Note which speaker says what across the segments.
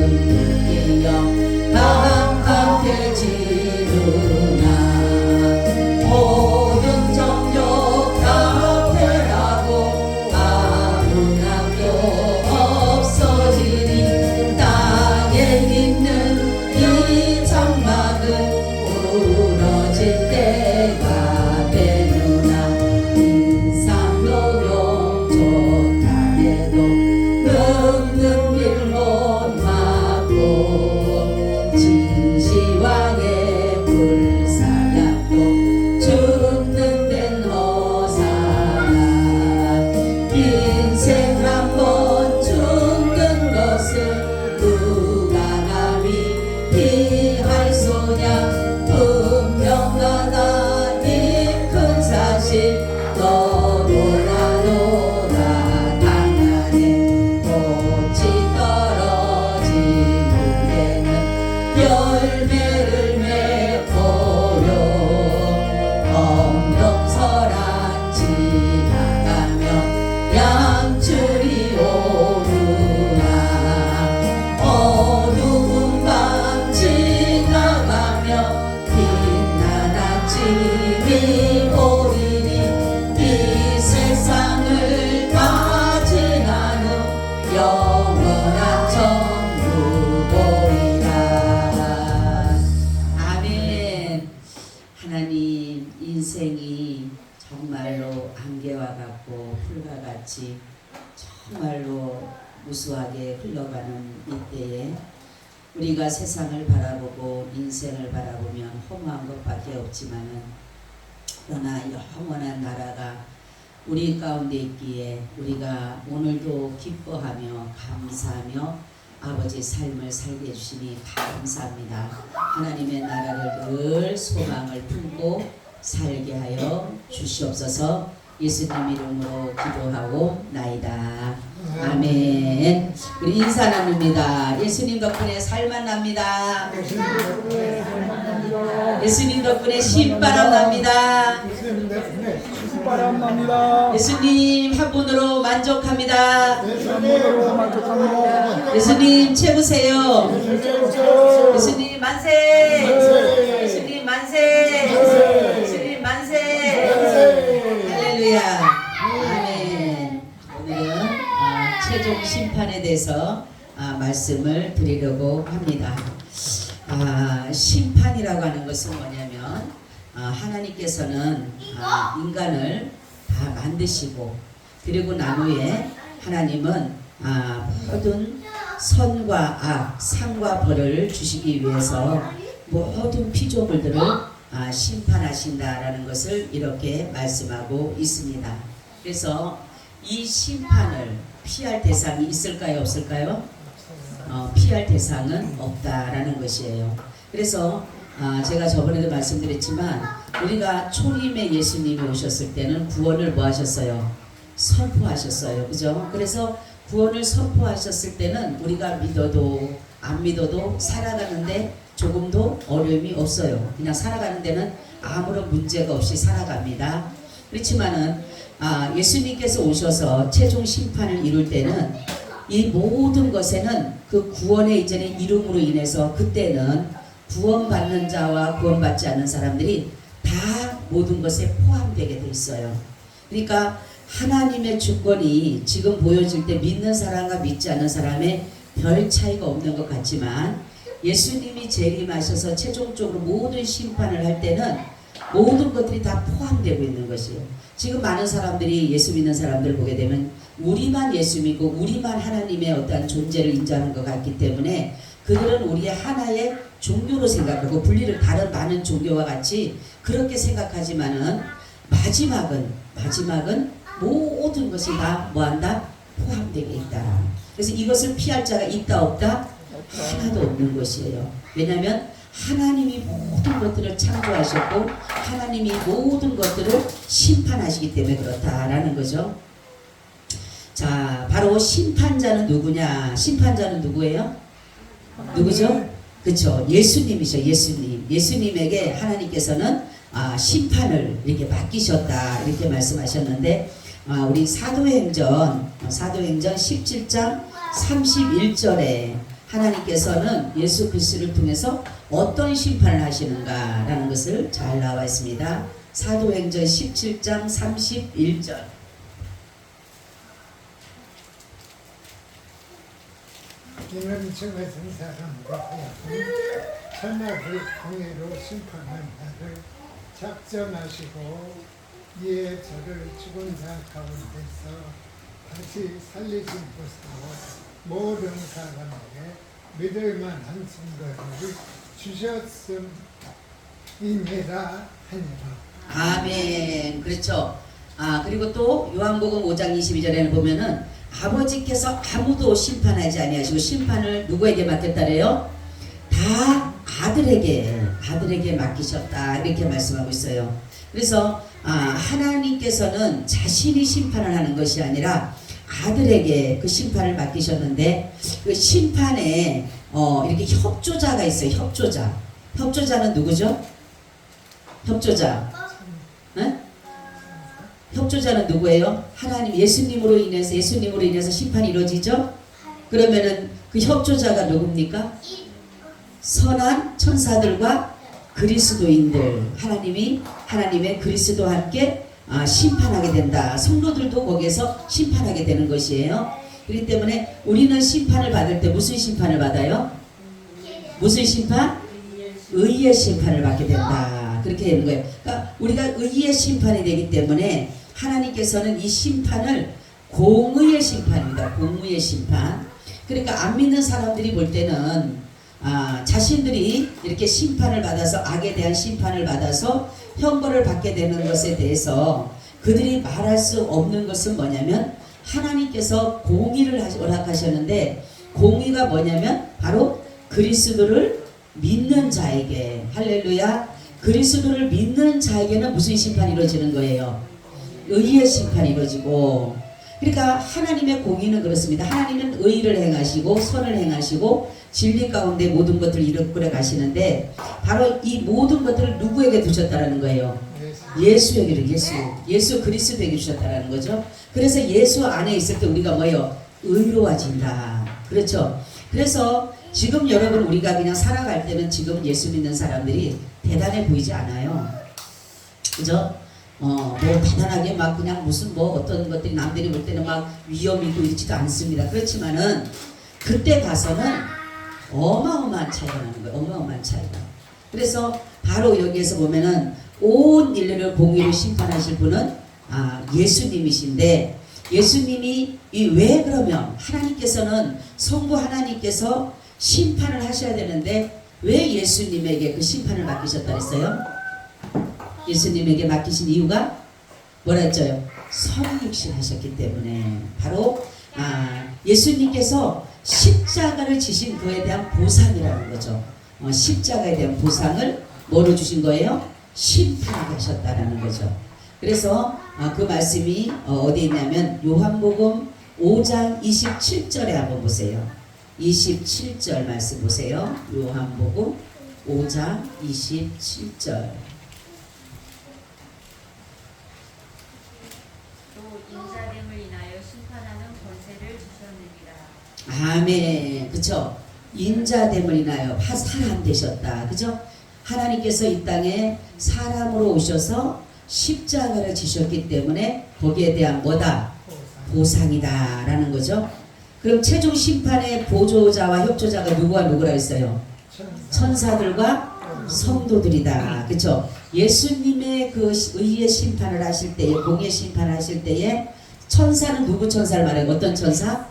Speaker 1: 느끼며 함께 지르나 모든 정욕 다 패하고 아무 낙도 없어지니 땅에 있는 이 장막은 부러질 때가 되느나 인상노용 좋다 해도 늙는 길 못 막고 진시황의 불사약도 죽는 데는 호사나 인생 한번 죽는 것을 누가 감히 피할 소냐 분명하다 이 큰 사실 너도나 당하네 꽃이 떨어진 후에는 열매를 맺고요 엉덩서란 지나가며 양줄이 오르나 어두운 밤 지나가며 빛난 아침이 오리니 이 세상을 다 지난 후 영원한 천국 보리라. 아멘. 하나님, 인생이 정말로 안개와 같고 풀과 같이 정말로 무수하게 흘러가는 이때에 우리가 세상을 바라보고 인생을 바라보면 허무한 것밖에 없지만은 그러나 영원한 나라가 우리 가운데 있기에 우리가 오늘도 기뻐하며 감사하며 아버지 삶을 살게 해주시니 감사합니다. 하나님의 나라를 늘 소망을 품고 살게 하여 주시옵소서. 예수님 이름으로 기도하고 나이다. 아멘. 우리 인사 나눕니다. 예수님 덕분에 살만 납니다. 예수님 덕분에 신바람 납니다. 예수님 한 분으로 만족합니다. 예수님 최고세요. 예수님 만세. 예수님 만세. 예수님 만세. 할렐루야. 아멘. 오늘은 최종 심판에 대해서 말씀을 드리려고 합니다. 심판이라고 하는 것은 뭐냐면 하나님께서는 인간을 다 만드시고 그리고 난 후에 하나님은 모든 선과 악, 상과 벌을 주시기 위해서 모든 피조물들을 심판하신다라는 것을 이렇게 말씀하고 있습니다. 그래서 이 심판을 피할 대상이 있을까요? 없을까요? 피할 대상은 없다라는 것이에요. 그래서 제가 저번에도 말씀드렸지만 우리가 초림에 예수님이 오셨을 때는 구원을 뭐 하셨어요? 선포하셨어요. 그죠? 그래서 구원을 선포하셨을 때는 우리가 믿어도 안 믿어도 살아가는데 조금도 어려움이 없어요. 그냥 살아가는 데는 아무런 문제가 없이 살아갑니다. 그렇지만은 예수님께서 오셔서 최종 심판을 이룰 때는 이 모든 것에는 그 구원의 이전의 이름으로 인해서 그때는 구원받는 자와 구원받지 않는 사람들이 다 모든 것에 포함되게 돼 있어요. 그러니까 하나님의 주권이 지금 보여질 때 믿는 사람과 믿지 않는 사람의 별 차이가 없는 것 같지만 예수님이 재림하셔서 최종적으로 모든 심판을 할 때는 모든 것들이 다 포함되고 있는 것이에요. 지금 많은 사람들이 예수 믿는 사람들을 보게 되면 우리만 예수 믿고 우리만 하나님의 어떠한 존재를 인정하는 것 같기 때문에 그들은 우리의 하나의 종교로 생각하고 분리를 다른 많은 종교와 같이 그렇게 생각하지만은 마지막은 모든 것이 다 뭐한다? 포함되게 있다. 그래서 이것을 피할 자가 있다 없다? 하나도 없는 것이에요. 왜냐하면 하나님이 모든 것들을 창조하셨고 하나님이 모든 것들을 심판하시기 때문에 그렇다라는 거죠. 자, 바로 심판자는 누구냐? 심판자는 누구예요? 누구죠? 그렇죠. 예수님이죠. 예수님에게 하나님께서는 심판을 이렇게 맡기셨다 이렇게 말씀하셨는데 우리 사도행전 17장 31절에 하나님께서는 예수 그리스도를 통해서 어떤 심판을 하시는가라는 것을 잘 나와 있습니다. 사도행전 17장 31절.
Speaker 2: 이는 저 같은 사람과 하여금 천하를 공의로 심판한 날을 작정하시고 이에 저를 죽은 자 가운데서 다시 살리신 것으로 모든 사람에게 믿을 만한 증거를 주셨음이니라 하니라.
Speaker 1: 아멘. 그렇죠. 그리고 또 요한복음 5장 22절에는 보면은 아버지께서 아무도 심판하지 아니하시고 심판을 누구에게 맡겼다래요? 다 아들에게 맡기셨다 이렇게 말씀하고 있어요. 그래서 하나님께서는 자신이 심판을 하는 것이 아니라 아들에게 그 심판을 맡기셨는데 그 심판에 이렇게 협조자가 있어요. 협조자는 누구죠? 협조자는 누구예요? 하나님 예수님으로 인해서 심판이 이루어지죠? 그러면은 그 협조자가 누굽니까? 선한 천사들과 그리스도인들, 하나님의 그리스도와 함께 심판하게 된다. 성도들도 거기에서 심판하게 되는 것이에요. 그렇기 때문에 우리는 심판을 받을 때 무슨 심판을 받아요? 무슨 심판? 의의 심판을 받게 된다. 그렇게 되는 거예요. 그러니까 우리가 의의 심판이 되기 때문에 하나님께서는 이 심판을 공의의 심판입니다. 공의의 심판. 그러니까 안 믿는 사람들이 볼 때는 자신들이 이렇게 심판을 받아서 악에 대한 심판을 받아서 형벌을 받게 되는 것에 대해서 그들이 말할 수 없는 것은 뭐냐면 하나님께서 공의를 허락하셨는데 공의가 뭐냐면 바로 그리스도를 믿는 자에게 할렐루야 그리스도를 믿는 자에게는 무슨 심판이 이루어지는 거예요? 의의 심판이 이루어지고 그러니까 하나님의 공의는 그렇습니다. 하나님은 의를 행하시고 선을 행하시고 진리 가운데 모든 것들을 이끌어 가시는데 바로 이 모든 것들을 누구에게 두셨다라는 거예요? 예수에게 예수 그리스도에게 주셨다라는 거죠. 그래서 예수 안에 있을 때 우리가 뭐예요? 의로워진다. 그렇죠. 그래서 지금 여러분 우리가 그냥 살아갈 때는 지금 예수 믿는 사람들이 대단해 보이지 않아요. 그죠? 뭐 대단하게 막 그냥 무슨 뭐 어떤 것들이 남들이 볼 때는 막 위험이 있고 있지도 않습니다. 그렇지만은 그때 가서는 어마어마한 차이가 나는 거예요. 어마어마한 차이가. 그래서 바로 여기에서 보면은 온 인류를 공의로 심판하실 분은 예수님이신데 예수님이 왜 그러면 하나님께서는 성부 하나님께서 심판을 하셔야 되는데 왜 예수님에게 그 심판을 맡기셨다 했어요? 예수님에게 맡기신 이유가 뭐라 했죠? 성육신 하셨기 때문에 바로 예수님께서 십자가를 지신 그에 대한 보상이라는 거죠. 십자가에 대한 보상을 뭐로 주신 거예요? 심판하게 하셨다라는 거죠. 그래서 그 말씀이 어디에 있냐면 요한복음 5장 27절에 한번 보세요. 27절 말씀 보세요. 요한복음 5장 27절.
Speaker 3: 인자됨을 인하여 심판하는 권세를 주셨느니라.
Speaker 1: 아멘. 그쵸? 인자됨을 인하여 사람 되셨다. 그죠? 하나님께서 이 땅에 사람으로 오셔서 십자가를 지셨기 때문에 거기에 대한 뭐다? 보상이다 라는 거죠. 그럼 최종 심판의 보조자와 협조자가 누구라 했어요? 천사들과 성도들이다. 그쵸? 예수님의 그 의의 심판을 하실 때에 공의 심판을 하실 때에 천사는 누구 천사를 말해요? 어떤 천사?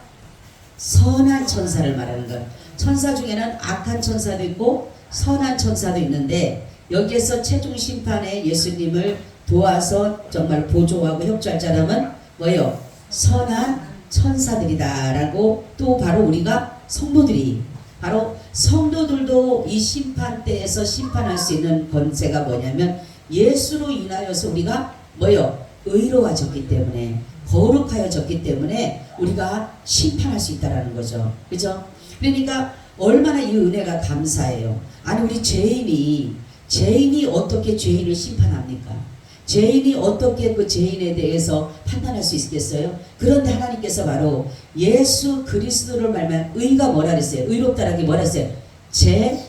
Speaker 1: 선한 천사를 말하는 것. 천사 중에는 악한 천사도 있고 선한 천사도 있는데 여기에서 최종 심판에 예수님을 도와서 정말 보조하고 협조할 사람은 뭐예요? 선한 천사들이다 라고 또 바로 우리가 성도들이 바로 성도들도 이 심판대에서 심판할 수 있는 권세가 뭐냐면 예수로 인하여서 우리가 뭐요? 의로워졌기 때문에 거룩하여졌기 때문에 우리가 심판할 수 있다라는 거죠. 그죠? 그러니까 얼마나 이 은혜가 감사해요. 아니 우리 죄인이 어떻게 죄인을 심판합니까? 죄인이 어떻게 그 죄인에 대해서 판단할 수 있겠어요? 그런데 하나님께서 바로 예수 그리스도를 말하면 의가 뭐라 그랬어요? 의롭다라는 게 뭐라 했어요? 죄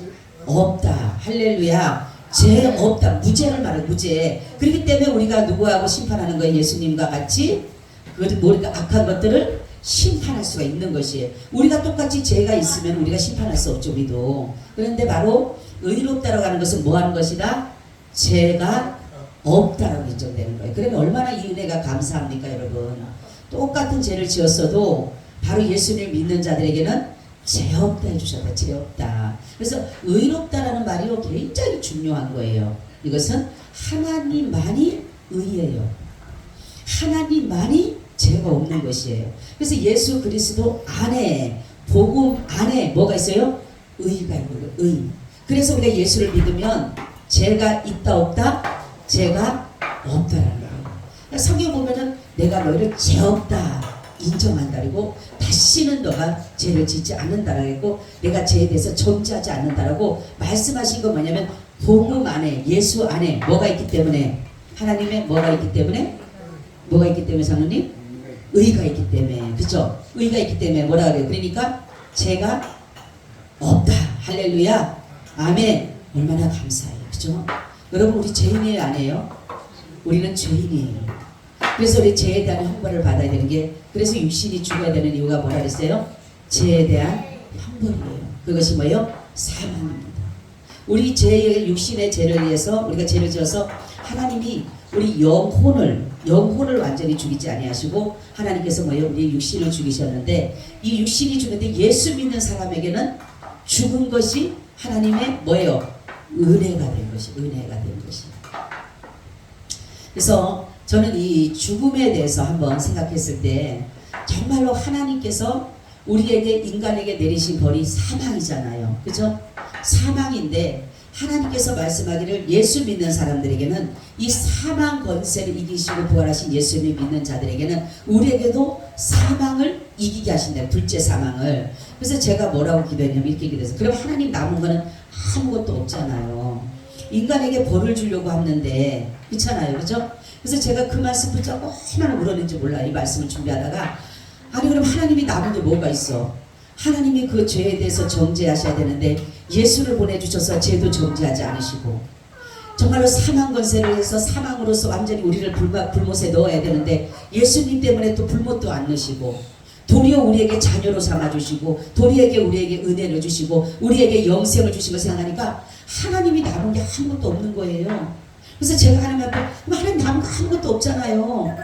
Speaker 1: 없다. 할렐루야. 죄 없다. 무죄를 말해, 무죄. 그렇기 때문에 우리가 누구하고 심판하는 거예요? 예수님과 같이 우리가 악한 것들을 심판할 수가 있는 것이에요. 우리가 똑같이 죄가 있으면 우리가 심판할 수 없죠, 우리도. 그런데 바로 의롭다라고 하는 것은 뭐 하는 것이다? 죄가 없다라고 인정되는 거예요. 그러면 얼마나 이 은혜가 감사합니까, 여러분? 똑같은 죄를 지었어도 바로 예수님을 믿는 자들에게는 죄 없다 해주셨다. 죄 없다. 그래서 의롭다라는 말이 굉장히 중요한 거예요. 이것은 하나님만이 의예요. 하나님만이 죄가 없는 것이에요. 그래서 예수 그리스도 안에, 복음 안에 뭐가 있어요? 의가 있는 거예요. 의. 그래서 우리가 예수를 믿으면 죄가 있다 없다? 죄가 없다라는 거예요. 성경 보면은 내가 너희를 죄 없다 인정한다. 그리고 다시는 너가 죄를 짓지 않는다라고 했고, 내가 죄에 대해서 정죄하지 않는다라고 말씀하신 건 뭐냐면, 복음 안에, 예수 안에 뭐가 있기 때문에, 하나님의 뭐가 있기 때문에, 뭐가 있기 때문에, 장로님? 의가 있기 때문에. 그죠? 의가 있기 때문에 뭐라 그래요? 그러니까 죄가 없다. 할렐루야. 아멘. 얼마나 감사해요. 그죠? 여러분, 우리 죄인이에요, 안 해요? 우리는 죄인이에요. 그래서 우리 죄에 대한 형벌을 받아야 되는 게, 그래서 육신이 죽어야 되는 이유가 뭐라 그랬어요? 죄에 대한 형벌이에요. 그것이 뭐예요? 사망입니다. 우리 죄의 육신의 죄를 위해서, 우리가 죄를 지어서 하나님이 우리 영혼을 완전히 죽이지 아니하시고, 하나님께서 뭐예요? 우리 육신을 죽이셨는데, 이 육신이 죽는데 예수 믿는 사람에게는 죽은 것이 하나님의 뭐예요? 은혜가 된 것이, 은혜가 된 것이. 그래서 저는 이 죽음에 대해서 한번 생각했을 때, 정말로 하나님께서 우리에게, 인간에게 내리신 벌이 사망이잖아요. 그죠? 사망인데 하나님께서 말씀하기를 예수 믿는 사람들에게는 이 사망 권세를 이기시고 부활하신 예수님 믿는 자들에게는 우리에게도 사망을 이기게 하신다. 둘째 사망을. 그래서 제가 뭐라고 기도했냐면 이렇게 기도했어요. 그럼 하나님 남은 거는 아무것도 없잖아요. 인간에게 벌을 주려고 하는데, 그렇잖아요. 그죠? 그래서 제가 그 말씀 붙잡고 얼마나 울었는지 몰라요. 이 말씀을 준비하다가, 아니 그럼 하나님이 남은 게 뭐가 있어? 하나님이 그 죄에 대해서 정죄하셔야 되는데 예수를 보내주셔서 죄도 정죄하지 않으시고, 정말로 사망 권세를 해서 사망으로서 완전히 우리를 불못에 넣어야 되는데 예수님 때문에 또 불못도 안 넣으시고, 도리어 우리에게 자녀로 삼아주시고, 도리어 우리에게 은혜를 주시고, 우리에게 영생을 주신 걸 생각하니까 하나님이 남은 게 아무것도 없는 거예요. 그래서 제가 하나님 앞에, 하나님 남은 거 아무것도 없잖아요.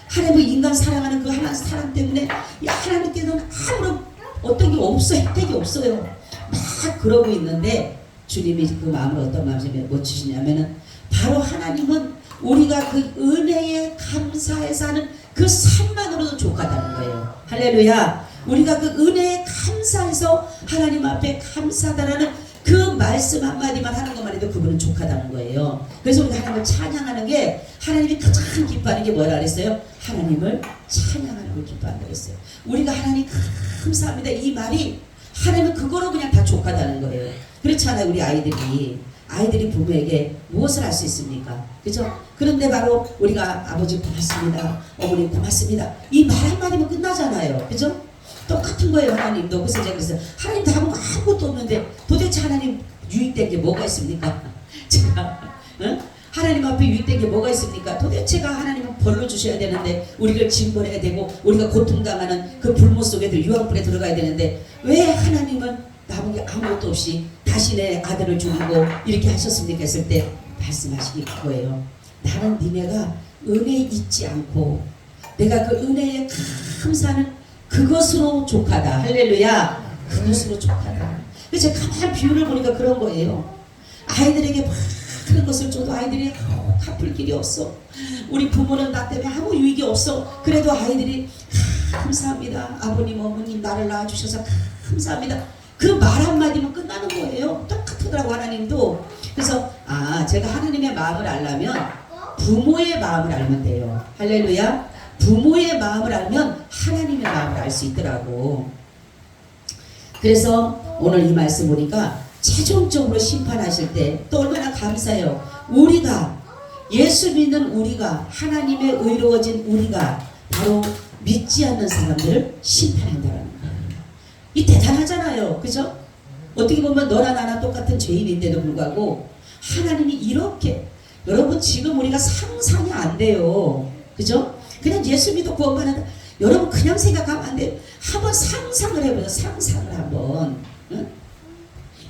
Speaker 1: 하나님은 인간 사랑하는 그 하나님 사랑 때문에 하나님께서는 아무런 어떤 게 없어, 혜택이 없어요. 막 그러고 있는데 주님이 그 마음을 어떤 마음을 못 주시냐면은, 바로 하나님은 우리가 그 은혜에 감사해서 하는 그 삶만으로도 족하다는 거예요. 할렐루야. 우리가 그 은혜에 감사해서 하나님 앞에 감사하다라는 그 말씀 한마디만 하는 것만 해도 그분은 족하다는 거예요. 그래서 우리가 하나님을 찬양하는 게, 하나님이 가장 기뻐하는 게 뭐라 그랬어요? 하나님을 찬양하는 걸 기뻐한다고 했어요. 우리가 하나님 감사합니다 이 말이, 하나님은 그거로 그냥 다 족하다는 거예요. 그렇잖아요. 우리 아이들이 부모에게 무엇을 할 수 있습니까? 그죠? 그런데 바로 우리가 아버지 고맙습니다, 어머니 고맙습니다, 이 말 한마디면 끝나잖아요. 그죠? 똑같은 거예요. 하나님도. 그래서 제가 그랬어요. 하나님 다 아무것도 없는데 도대체 하나님 유익된 게 뭐가 있습니까? 제가 하나님 앞에 유익된 게 뭐가 있습니까? 도대체가 하나님은 벌로 주셔야 되는데, 우리를 징벌해야 되고, 우리가 고통당하는 그 불못 속에 유황불에 들어가야 되는데, 왜 하나님은 남은 게 아무것도 없이 다시 내 아들을 죽이고 이렇게 하셨습니까? 했을 때 말씀하시기 그거예요. 나는 니네가 은혜 잊지 않고 내가 그 은혜에 감사하는 그것으로 족하다. 할렐루야. 그것으로 족하다. 그래서 제가 가만히 비유를 보니까 그런 거예요. 아이들에게 많은 것을 줘도 아이들이 갚을 길이 없어. 우리 부모는 나 때문에 아무 유익이 없어. 그래도 아이들이 감사합니다, 아버님 어머님 나를 낳아주셔서 감사합니다, 그 말 한마디면 끝나는 거예요. 똑같더라고 하나님도. 그래서 제가 하나님의 마음을 알려면 부모의 마음을 알면 돼요. 할렐루야. 부모의 마음을 알면 하나님의 마음을 알 수 있더라고. 그래서 오늘 이 말씀 보니까 최종적으로 심판하실 때 또 얼마나 감사해요. 우리가 예수 믿는 우리가, 하나님의 의로워진 우리가 바로 믿지 않는 사람들을 심판한다는 거예요. 이 대단하잖아요. 그죠? 어떻게 보면 너나 나나 똑같은 죄인인데도 불구하고 하나님이 이렇게, 여러분 지금 우리가 상상이 안 돼요. 그죠? 그냥 예수 믿어 구원받는다. 여러분 그냥 생각하면 안 돼요. 한번 상상을 해보세요. 상상을 한번. 응?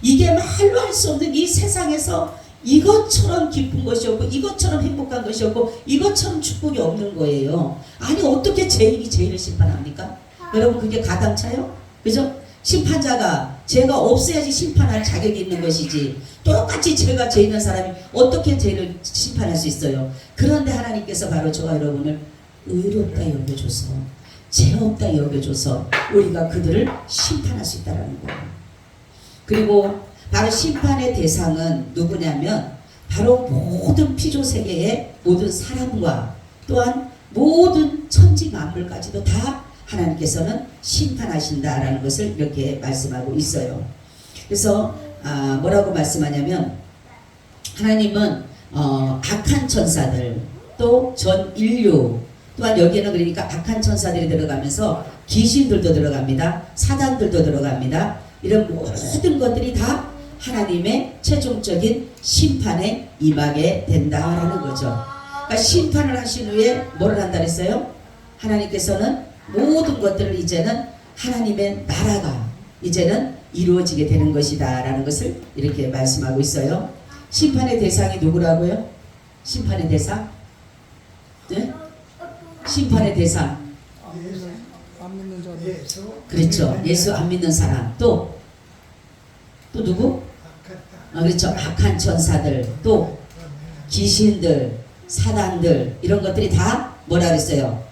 Speaker 1: 이게 말로 할 수 없는 이 세상에서 이것처럼 기쁜 것이 없고 이것처럼 행복한 것이 없고 이것처럼 축복이 없는 거예요. 아니 어떻게 죄인이 죄인을 심판합니까? 여러분 그게 가당차요? 그죠? 심판자가 죄가 없어야지 심판할 자격이 있는 것이지, 똑같이 죄가 죄 있는 사람이 어떻게 죄를 심판할 수 있어요? 그런데 하나님께서 바로 저와 여러분을 의롭다 여겨줘서, 죄 없다 여겨줘서 우리가 그들을 심판할 수 있다는 거예요. 그리고 바로 심판의 대상은 누구냐면 바로 모든 피조세계의 모든 사람과 또한 모든 천지 만물까지도 다 하나님께서는 심판하신다라는 것을 이렇게 말씀하고 있어요. 그래서 뭐라고 말씀하냐면 하나님은 악한 천사들 또 전 인류, 또한 여기에는 그러니까 악한 천사들이 들어가면서 귀신들도 들어갑니다. 사단들도 들어갑니다. 이런 모든 것들이 다 하나님의 최종적인 심판에 임하게 된다라는 거죠. 그러니까 심판을 하신 후에 뭐를 한다 그랬어요? 하나님께서는 모든 것들을 이제는 하나님의 나라가 이제는 이루어지게 되는 것이다 라는 것을 이렇게 말씀하고 있어요. 심판의 대상이 누구라고요? 심판의 대상? 네? 심판의 대상.
Speaker 2: 예수 안 믿는 자들. 예수.
Speaker 1: 그렇죠. 예수 안 믿는 사람. 또 누구? 그렇죠. 악한 천사들, 또 귀신들, 사단들, 이런 것들이 다 뭐라 그랬어요?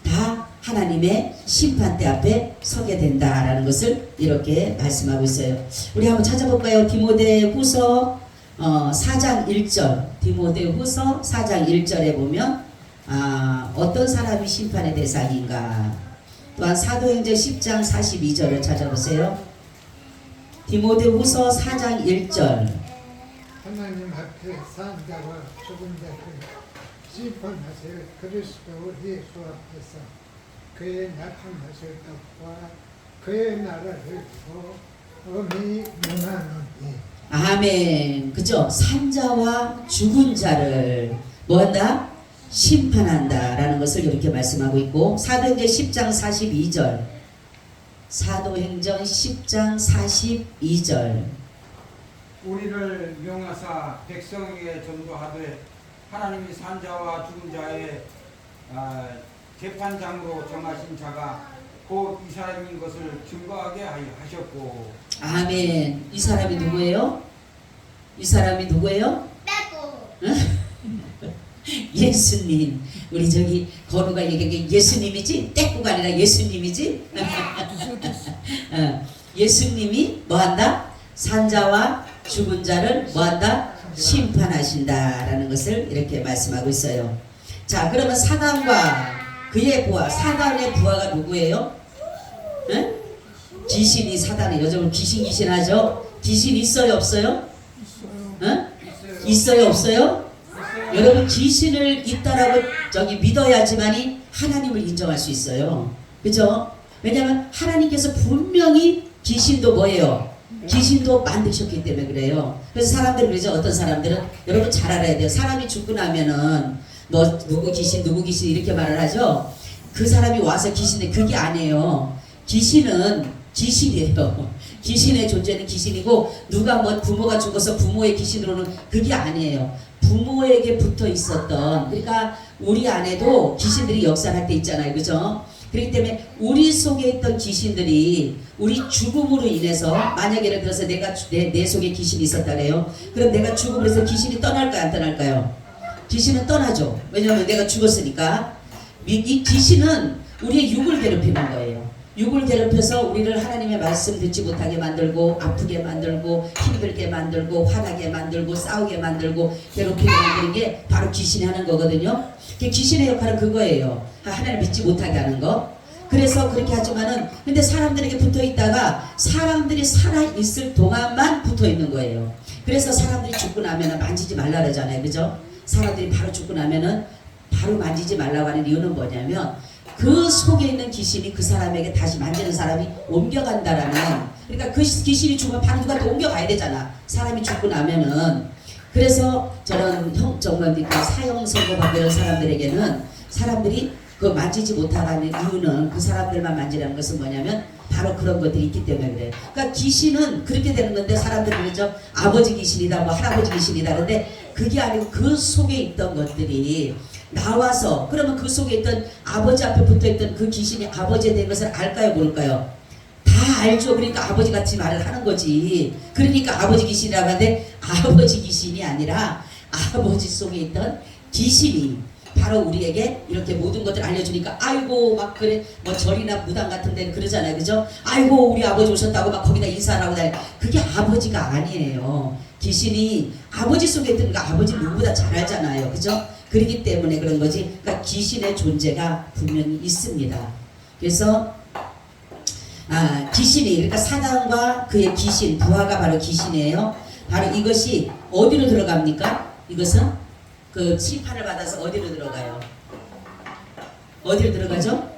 Speaker 1: 다 하나님의 심판대 앞에 서게 된다라는 것을 이렇게 말씀하고 있어요. 우리 한번 찾아볼까요? 디모데후서 4장 1절. 디모데후서 4장 1절에 보면 어떤 사람이 심판의 대상인가. 또한 사도행전 10장 42절을 찾아보세요. 디모데후서 4장 1절.
Speaker 2: 하나님 앞에 산 자와 죽은 자를 심판하실 그리스도 예수 앞에서 그의 나타나실 것과 그의 나라를 엄히 명하노니. 아멘.
Speaker 1: 그죠? 산자와 죽은 자를 뭐한다? 심판한다라는 것을 이렇게 말씀하고 있고, 사도행전 10장 42절. 사도행전 10장 42절.
Speaker 4: 우리를 명하사 백성에게 전도하되 하나님이 산자와 죽은 자의 재판장으로 정하신 자가 곧 이 사람인 것을 증거하게 하셨고. 아멘.
Speaker 1: 이 사람이 누구예요? 이 사람이 누구예요? 예수님. 우리 저기 건우가 얘기한 게 예수님이지? 떼꾸가 아니라 예수님이지? 예수님이 뭐한다? 산자와 죽은 자를 뭐한다? 심판하신다라는 것을 이렇게 말씀하고 있어요. 자, 그러면 사단과 그의 부하, 사단의 부하가 누구예요? 응? 귀신이 사단이, 요즘은 귀신 하죠? 귀신 있어요 없어요? 응? 있어요 없어요? 여러분 귀신을 있다라고 믿어야지만이 하나님을 인정할 수 있어요. 그죠? 왜냐하면 하나님께서 분명히 귀신도 뭐예요? 귀신도 만드셨기 때문에 그래요. 그래서 사람들이 그러죠. 어떤 사람들은 여러분 잘 알아야 돼요. 사람이 죽고 나면은 뭐 누구 귀신 이렇게 말을 하죠. 그 사람이 와서 귀신인데 그게 아니에요. 귀신은 귀신이에요. 귀신의 존재는 귀신이고, 누가 뭐 부모가 죽어서 부모의 귀신으로는 그게 아니에요. 부모에게 붙어 있었던, 그러니까 우리 안에도 귀신들이 역사할 때 있잖아요. 그죠? 그렇기 때문에 우리 속에 있던 귀신들이 우리 죽음으로 인해서, 만약 예를 들어서 내 속에 귀신이 있었다 그래요. 그럼 내가 죽음으로 해서 귀신이 떠날까요 안 떠날까요? 귀신은 떠나죠. 왜냐하면 내가 죽었으니까. 이 귀신은 우리의 육을 괴롭히는 거예요. 육을 괴롭혀서 우리를 하나님의 말씀 듣지 못하게 만들고, 아프게 만들고, 힘들게 만들고, 화나게 만들고, 싸우게 만들고, 괴롭히게 만드는 게 바로 귀신이 하는 거거든요. 귀신의 역할은 그거예요. 하나님을 믿지 못하게 하는 거. 그래서 그렇게 하지만은, 근데 사람들에게 붙어 있다가 사람들이 살아있을 동안만 붙어 있는 거예요. 그래서 사람들이 죽고 나면 만지지 말라 그러잖아요. 그죠? 사람들이 바로 죽고 나면은 바로 만지지 말라고 하는 이유는 뭐냐면 그 속에 있는 귀신이 그 사람에게 다시 만지는 사람이 옮겨간다라는, 그러니까 그 귀신이 죽으면 바로 누가 또 옮겨가야 되잖아. 사람이 죽고 나면은. 그래서 저는 정말 그 사형 선고 받고 이런 사람들에게는 사람들이 그 만지지 못하는 이유는 그 사람들만 만지라는 것은 뭐냐면 바로 그런 것들이 있기 때문에 그래요. 그러니까 귀신은 그렇게 되는 건데 사람들이 그러죠. 아버지 귀신이다, 뭐 할아버지 귀신이다. 근데 그게 아니고 그 속에 있던 것들이 나와서, 그러면 그 속에 있던 아버지 앞에 붙어있던 그 귀신이 아버지에 대한 것을 알까요, 모를까요? 다 알죠. 그러니까 아버지 같이 말을 하는 거지. 그러니까 아버지 귀신이라고 하는데 아버지 귀신이 아니라 아버지 속에 있던 귀신이 바로 우리에게 이렇게 모든 것들을 알려주니까 아이고 막 그래, 뭐 절이나 무당 같은 데는 그러잖아요, 그죠? 아이고 우리 아버지 오셨다고 막 거기다 인사하라고 다니. 그게 아버지가 아니에요. 귀신이 아버지 속에 있던 거 아버지 누구보다 잘 알잖아요, 그죠? 그렇기 때문에 그런 거지. 그러니까 귀신의 존재가 분명히 있습니다. 그래서 귀신이, 그러니까 사단과 그의 귀신, 부하가 바로 귀신이에요. 바로 이것이 어디로 들어갑니까? 이것은 그 심판을 받아서 어디로 들어가요? 어디로 들어가죠?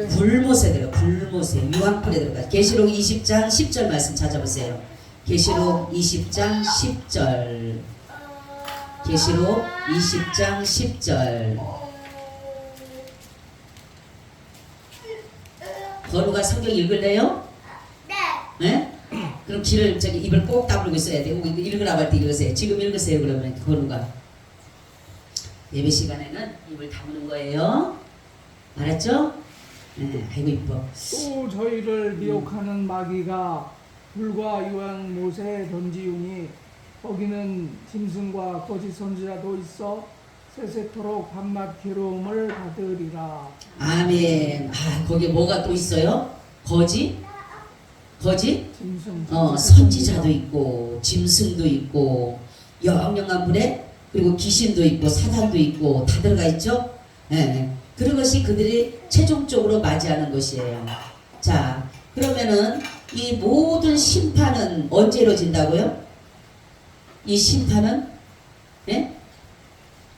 Speaker 1: 불못에 들어가요. 불못에, 유황불에 들어가요. 계시록 20장 10절 말씀 찾아보세요. 계시록 20장 10절. 계시록 20장 10절. 건우가 성경 읽을래요? 네? 그럼 귀를 입을 꼭 다물고 있어야 돼요. 읽으라고 할 때 읽으세요. 지금 읽으세요. 그러면 건우가. 예배 시간에는 입을 다무는 거예요. 알았죠? 네, 아이고 이뻐.
Speaker 5: 또 저희를 미혹하는 마귀가 불과 유황 못에 던지우니 거기는 짐승과 거짓 선지자도 있어 세세토록 밤낮 괴로움을 받으리라.
Speaker 1: 아멘. 거기에 뭐가 또 있어요? 거짓?
Speaker 5: 짐승.
Speaker 1: 선지자도 있고 짐승도 있고 영영한 불에, 그리고 귀신도 있고 사단도 있고 다 들어가 있죠. 그런 것이 그들이 최종적으로 맞이하는 것이에요. 자, 그러면은 이 모든 심판은 언제 이루어진다고요? 이 심판은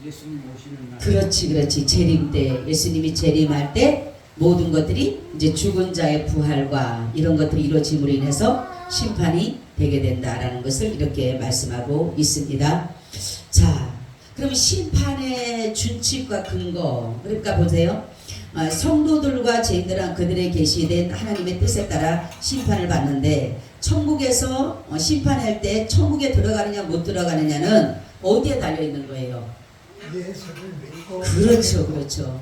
Speaker 4: 예수님 오시는 날.
Speaker 1: 그렇지. 재림 때, 예수님이 재림할 때 모든 것들이 이제 죽은 자의 부활과 이런 것들이 이루어짐으로 인해서 심판이 되게 된다라는 것을 이렇게 말씀하고 있습니다. 자, 그럼 심판의 준칙과 근거, 그러니까 보세요. 성도들과 죄인들은 그들의 계시된 하나님의 뜻에 따라 심판을 받는데, 천국에서 심판할 때 천국에 들어가느냐 못 들어가느냐는 어디에 달려 있는 거예요?
Speaker 2: 예수를 믿고.
Speaker 1: 그렇죠.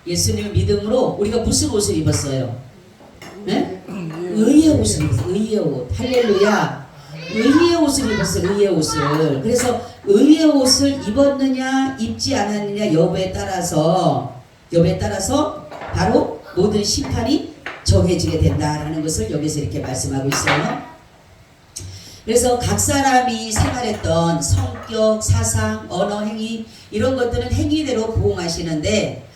Speaker 1: 예수님을 믿음으로 우리가 무슨 옷을 입었어요? 네? 의의 옷을 입었어요. 의의 옷. 할렐루야. 의의 옷을 입었어요. 의의 옷을. 그래서 의의 옷을 입었느냐 입지 않았느냐 여부에 따라서 바로 모든 심판이 정해지게 된다라는 것을 여기서 이렇게 말씀하고 있어요. 그래서 각 사람이 생활했던 성격, 사상, 언어, 행위 이런 것들은 행위대로 보응하시는데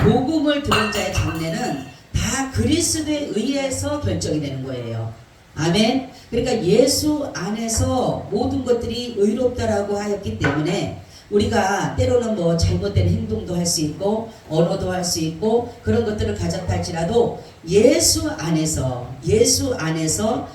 Speaker 1: 복음을 들은 자의 장래는 다 그리스도에 의해서 결정이 되는 거예요. 아멘. 그러니까 예수 안에서 모든 것들이 의롭다라고 하였기 때문에 우리가 때로는 뭐 잘못된 행동도 할 수 있고 언어도 할 수 있고 그런 것들을 가졌다 할지라도 예수 안에서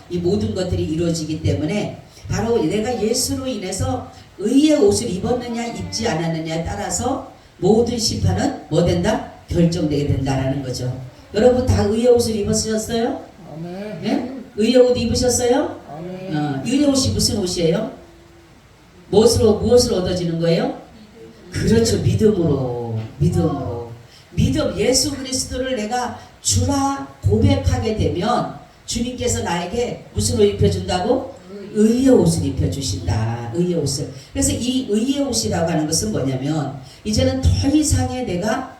Speaker 1: 이 모든 것들이 이루어지기 때문에 바로 내가 예수로 인해서 의의 옷을 입었느냐 입지 않았느냐에 따라서 모든 심판은 뭐 된다? 결정되게 된다라는 거죠. 여러분 다 의의 옷을 입으셨어요?
Speaker 5: 아멘.
Speaker 1: 네? 의의 옷 입으셨어요?
Speaker 5: 아멘.
Speaker 1: 의의 옷이 무슨 옷이에요? 무엇으로 얻어지는 거예요? 그렇죠. 믿음으로. 믿음, 예수 그리스도를 내가 주라 고백하게 되면 주님께서 나에게 무슨 옷을 입혀준다고? 의의 옷을 입혀주신다. 의의 옷을. 그래서 이 의의 옷이라고 하는 것은 뭐냐면 이제는 더 이상의 내가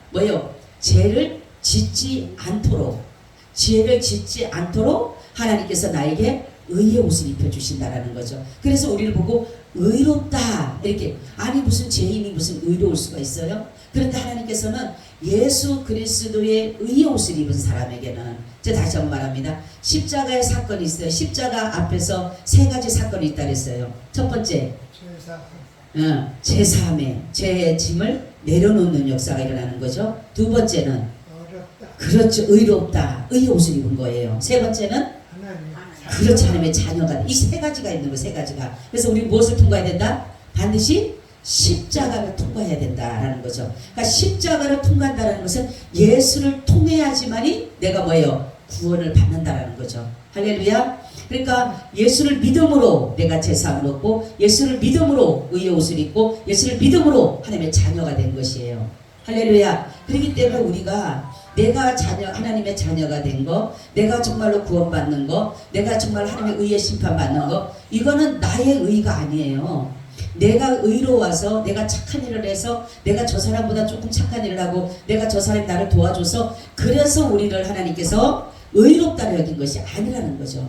Speaker 1: 죄를 짓지 않도록 하나님께서 나에게 의의 옷을 입혀주신다라는 거죠. 그래서 우리를 보고 의롭다 이렇게, 아니 무슨 죄인이 무슨 의로울 수가 있어요? 그런데 하나님께서는 예수 그리스도의 의의 옷을 입은 사람에게는, 제가 다시 한번 말합니다. 십자가의 사건이 있어요. 십자가 앞에서 세 가지 사건이 있다 그랬어요. 첫 번째 제3의 죄의 짐을 내려놓는 역사가 일어나는 거죠. 두 번째는
Speaker 2: 어렵다.
Speaker 1: 그렇죠. 의롭다. 의의 옷을 입은 거예요. 세 번째는
Speaker 2: 하나님
Speaker 1: 그렇지 않으면 자녀가 이 세 가지가 있는 거, 세 가지가. 그래서 우리 무엇을 통과해야 된다? 반드시 십자가를 통과해야 된다라는 거죠. 그러니까 십자가를 통과한다는 것은 예수를 통해야지만이 내가 뭐예요? 구원을 받는다라는 거죠. 할렐루야. 그러니까 예수를 믿음으로 내가 제사함을 얻고, 예수를 믿음으로 의의 옷을 입고, 예수를 믿음으로 하나님의 자녀가 된 것이에요. 할렐루야. 그렇기 때문에 우리가 내가 하나님의 자녀가 된 거, 내가 정말로 구원받는 거, 내가 정말 하나님의 의의 심판받는 거, 이거는 나의 의가 아니에요. 내가 의로워서, 내가 착한 일을 해서, 내가 저 사람보다 조금 착한 일을 하고, 내가 저 사람이 나를 도와줘서, 그래서 우리를 하나님께서 의롭다고 여긴 것이 아니라는 거죠.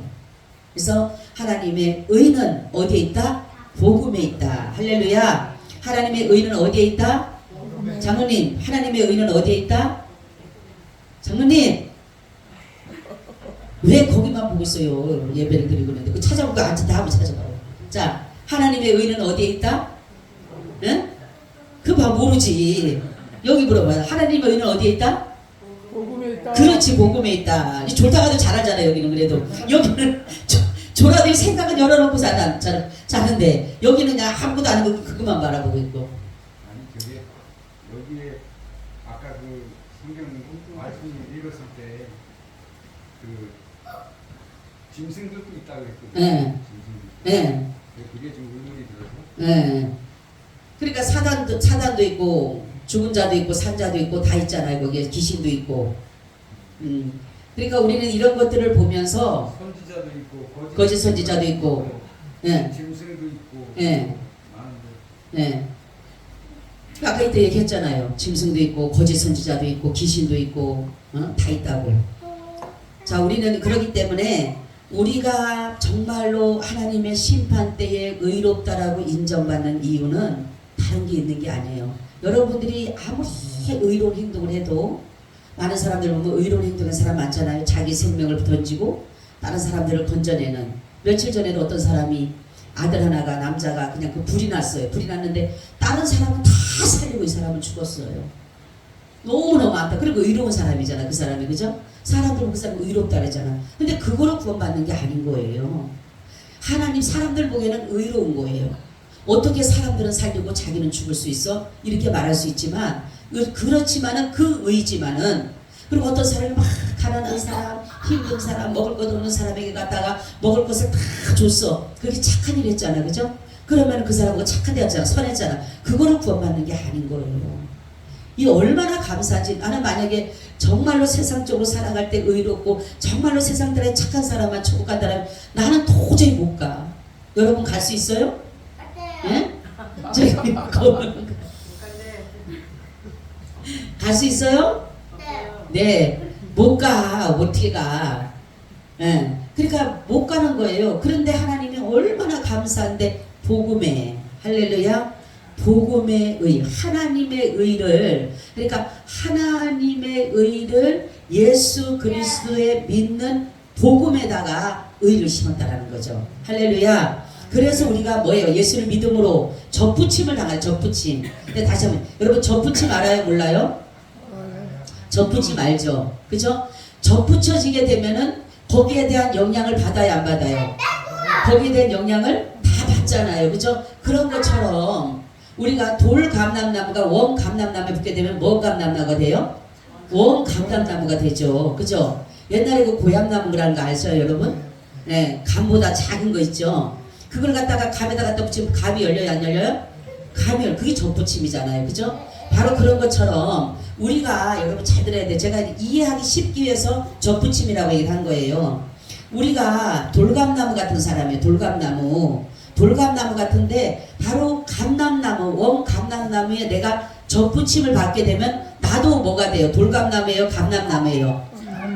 Speaker 1: 그래서 하나님의 의는 어디에 있다? 복음에 있다. 할렐루야. 하나님의 의는 어디에 있다? 장로님, 하나님의 의는 어디에 있다? 장로님, 왜 거기만 보고 있어요? 예배를 드리고 있는데. 그 찾아보고 앉아, 다 한번 찾아봐요. 자, 하나님의 의는 어디에 있다? 응? 그거 모르지. 여기 물어봐요. 하나님의 의는 어디에 있다?
Speaker 5: 복음에 있다.
Speaker 1: 그렇지, 복음에 있다. 졸다가도 잘하잖아요. 여기는 그래도. 여기는 졸아들 생각은 열어놓고 자는데 여기는 그냥 아무것도 안 하고 그것만 바라보고 있고.
Speaker 4: 아니 저게 여기에 아까 그 성경 말씀 읽었을 때 그 짐승들도 있다고 했거든요.
Speaker 1: 네.
Speaker 4: 짐승들.
Speaker 1: 예.
Speaker 4: 그게 좀 의문이 들어서.
Speaker 1: 예. 그러니까 사단도 있고 죽은 자도 있고 산 자도 있고 다 있잖아요. 거기에 귀신도 있고. 그러니까 우리는 이런 것들을 보면서
Speaker 4: 선지자도 있고
Speaker 1: 거짓 선지자도 있고, 예.
Speaker 4: 짐승도 있고.
Speaker 1: 예.
Speaker 4: 많은데.
Speaker 1: 예. 아까 이때 얘기했잖아요. 짐승도 있고 거짓 선지자도 있고 귀신도 있고 다 있다고. 자, 우리는 그러기 때문에 우리가 정말로 하나님의 심판 때에 의롭다라고 인정받는 이유는 다른 게 있는 게 아니에요. 여러분들이 아무리 의로운 행동을 해도 많은 사람들 보면 의로운 행동하는 사람 많잖아요. 자기 생명을 던지고 다른 사람들을 건져내는. 며칠 전에도 어떤 사람이 아들 하나가 남자가 그냥 그 불이 났어요. 불이 났는데 다른 사람은 다 살리고 이 사람은 죽었어요. 너무너무 안타. 그리고 의로운 사람이잖아. 그 사람이. 그죠? 사람들 그 사람 의롭다 그러잖아. 근데 그거로 구원받는 게 아닌 거예요. 하나님 사람들 보기에는 의로운 거예요. 어떻게 사람들은 살리고 자기는 죽을 수 있어? 이렇게 말할 수 있지만 그렇지만은 그 의지만은 그리고 어떤 사람이 막 가난한 사람, 힘든 사람, 먹을 것 없는 사람에게 갖다가 먹을 것을 다 줬어. 그게 착한 일 했잖아. 그죠? 그러면 그 사람은 착한 데 했잖아. 선했잖아. 그거를 구원받는 게 아닌 거예요. 이 얼마나 감사하지. 나는 만약에 정말로 세상적으로 살아갈 때 의롭고 정말로 세상들의 착한 사람만 천국 간다면 나는 도저히 못 가. 여러분 갈 수 있어요? 예? 갈 수 있어요? 네. 못 가. 어떻게 가. 예. 그러니까 못 가는 거예요. 그런데 하나님이 얼마나 감사한데 복음에 할렐루야. 복음의 의, 하나님의 의를, 그러니까 하나님의 의를 예수 그리스도의 믿는 복음에다가 의를 심었다라는 거죠. 할렐루야. 그래서 우리가 뭐예요? 예수를 믿음으로 접붙임을 당할 접붙임. 근데 다시 한번 여러분 접붙임 알아요? 몰라요? 접붙임 알죠? 그죠? 접붙여지게 되면은 거기에 대한 영향을 받아야 안 받아요? 거기에 대한 영향을 다 받잖아요. 그죠? 그런 것처럼 우리가 돌 감람나무가 원 감람나무에 붙게 되면 뭐 감람나무가 돼요? 원 감람나무가 되죠. 그죠? 옛날에 그 고향나무라는 거 아시죠, 여러분? 네, 감보다 작은 거 있죠. 그걸 갖다가 감에다 갖다 붙이면 감이 열려요, 안 열려요? 감이 열려. 그게 접붙임이잖아요. 그죠? 바로 그런 것처럼 우리가 여러분 잘 들어야 돼. 제가 이해하기 쉽기 위해서 접붙임이라고 얘기한 거예요. 우리가 돌감나무 같은 사람이에요. 돌감나무 같은데 바로 감람나무, 원 감람나무에 내가 접붙임을 받게 되면 나도 뭐가 돼요? 돌감나무예요? 감람나무예요?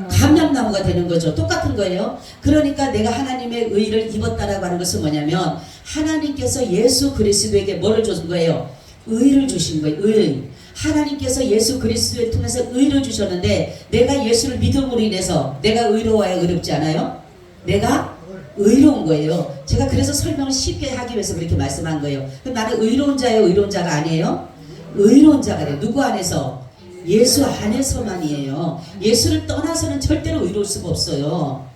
Speaker 1: 감람나무가 되는 거죠. 똑같은 거예요. 그러니까 내가 하나님의 의를 입었다라고 하는 것은 뭐냐면 하나님께서 예수 그리스도에게 뭐를 주신 거예요? 의를 주신 거예요. 의. 하나님께서 예수 그리스도를 통해서 의를 주셨는데 내가 예수를 믿음으로 인해서 내가 의로워야 의롭지 않아요? 내가 의로운 거예요. 제가 그래서 설명을 쉽게 하기 위해서 그렇게 말씀한 거예요. 그럼 나는 의로운 자예요, 의로운 자가 아니에요? 의로운 자가 돼요. 누구 안에서? 예수 안에서만이에요. 예수를 떠나서는 절대로 의로울 수가 없어요.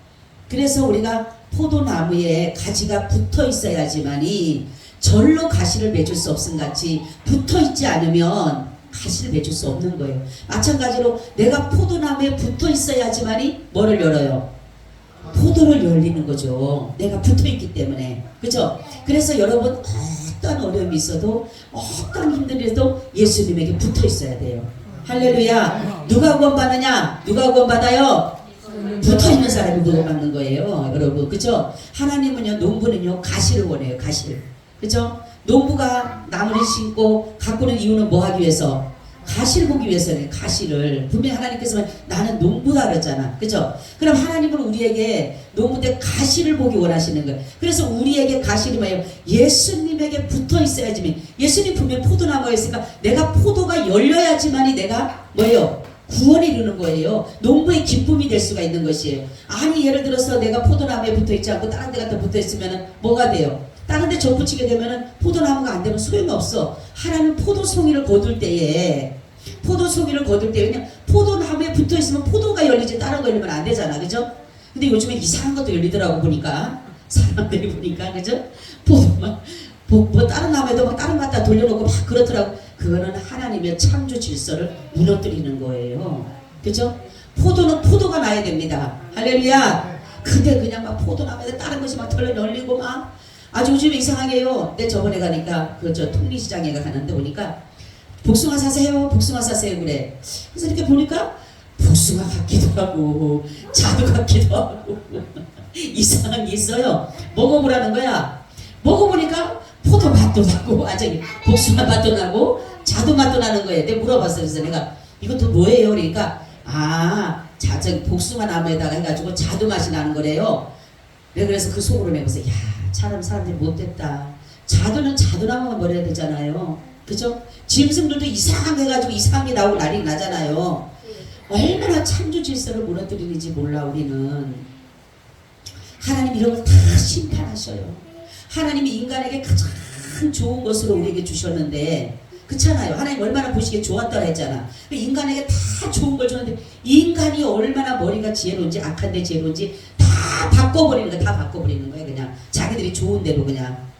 Speaker 1: 그래서 우리가 포도나무에 가지가 붙어 있어야지만이 절로 가시를 맺을 수 없음 같이 붙어 있지 않으면 가시를 맺을 수 없는 거예요. 마찬가지로 내가 포도나무에 붙어 있어야지만이 뭐를 열어요? 포도를 열리는 거죠. 내가 붙어 있기 때문에. 그죠? 그래서 여러분 어떤 어려움이 있어도 어떤 힘든 일도 예수님에게 붙어 있어야 돼요. 할렐루야. 누가 구원받느냐? 누가 구원받아요? 붙어있는 사람이 구원받는 거예요. 여러분. 그죠? 하나님은요, 농부는요, 가시를 원해요. 가시를. 그죠? 농부가 나무를 심고 가꾸는 이유는 뭐 하기 위해서? 가시를 보기 위해서는 가시를. 분명히 하나님께서 나는 농부다 그랬잖아. 그죠? 그럼 하나님은 우리에게 농부인데 가시를 보기 원하시는 거예요. 그래서 우리에게 가시를 뭐예요? 예수님에게 붙어 있어야지. 예수님 분명히 포도나무가 있으니까 내가 포도가 열려야지만이 내가 뭐예요? 구원에 이르는 거예요. 농부의 기쁨이 될 수가 있는 것이에요. 아니 예를 들어서 내가 포도나무에 붙어 있지 않고 다른 데 갖다 붙어 있으면 뭐가 돼요? 다른 데 접붙이게 되면 포도나무가 안 되면 소용이 없어. 하나님 포도송이를 거둘 때에 그냥 포도나무에 붙어 있으면 포도가 열리지 다른 거 열리면 안 되잖아. 그죠? 근데 요즘에 이상한 것도 열리더라고 보니까. 사람들이 보니까. 그죠? 포도만 뭐 다른 나무에도 막 다른 갖다 돌려놓고 막 그렇더라고. 그거는 하나님의 창조 질서를 무너뜨리는 거예요. 그죠? 포도는 포도가 나야 됩니다. 할렐루야. 근데 그냥 막 포도나무에 다른 것이 막 덜려 널리고 막 아주 요즘에 이상하게요. 내 저번에 가니까 저 통리시장에 가는데 보니까 복숭아 사세요, 복숭아 사세요 그래. 그래서 이렇게 보니까 복숭아 같기도 하고 자두 같기도 하고 이상한 게 있어요. 먹어보라는 거야. 먹어보니까 포도 맛도 나고 복숭아 맛도 나고 자두 맛도 나는 거예요. 내가 물어봤어요. 그래서 내가 이것도 뭐예요? 그러니까 복숭아 나무에다가 해가지고 자두 맛이 나는 거래요. 내가 그래서 그 속으로 내면서 야, 참 사람들이 못됐다. 자두는 자두나무가 버려야 되잖아요. 그죠? 짐승들도 이상하게 해가지고 이상하게 나오고 난리 나잖아요. 얼마나 창조 질서를 무너뜨리는지 몰라 우리는. 하나님 이런 걸 다 심판하셔요. 하나님이 인간에게 가장 좋은 것으로 우리에게 주셨는데 그렇잖아요. 하나님 얼마나 보시기에 좋았다고 했잖아. 인간에게 다 좋은 걸 줬는데 인간이 얼마나 머리가 지혜로운지 악한데 지혜로운지 다 바꿔버리는 거야. 다 바꿔버리는 거야. 그냥 자기들이 좋은 대로 그냥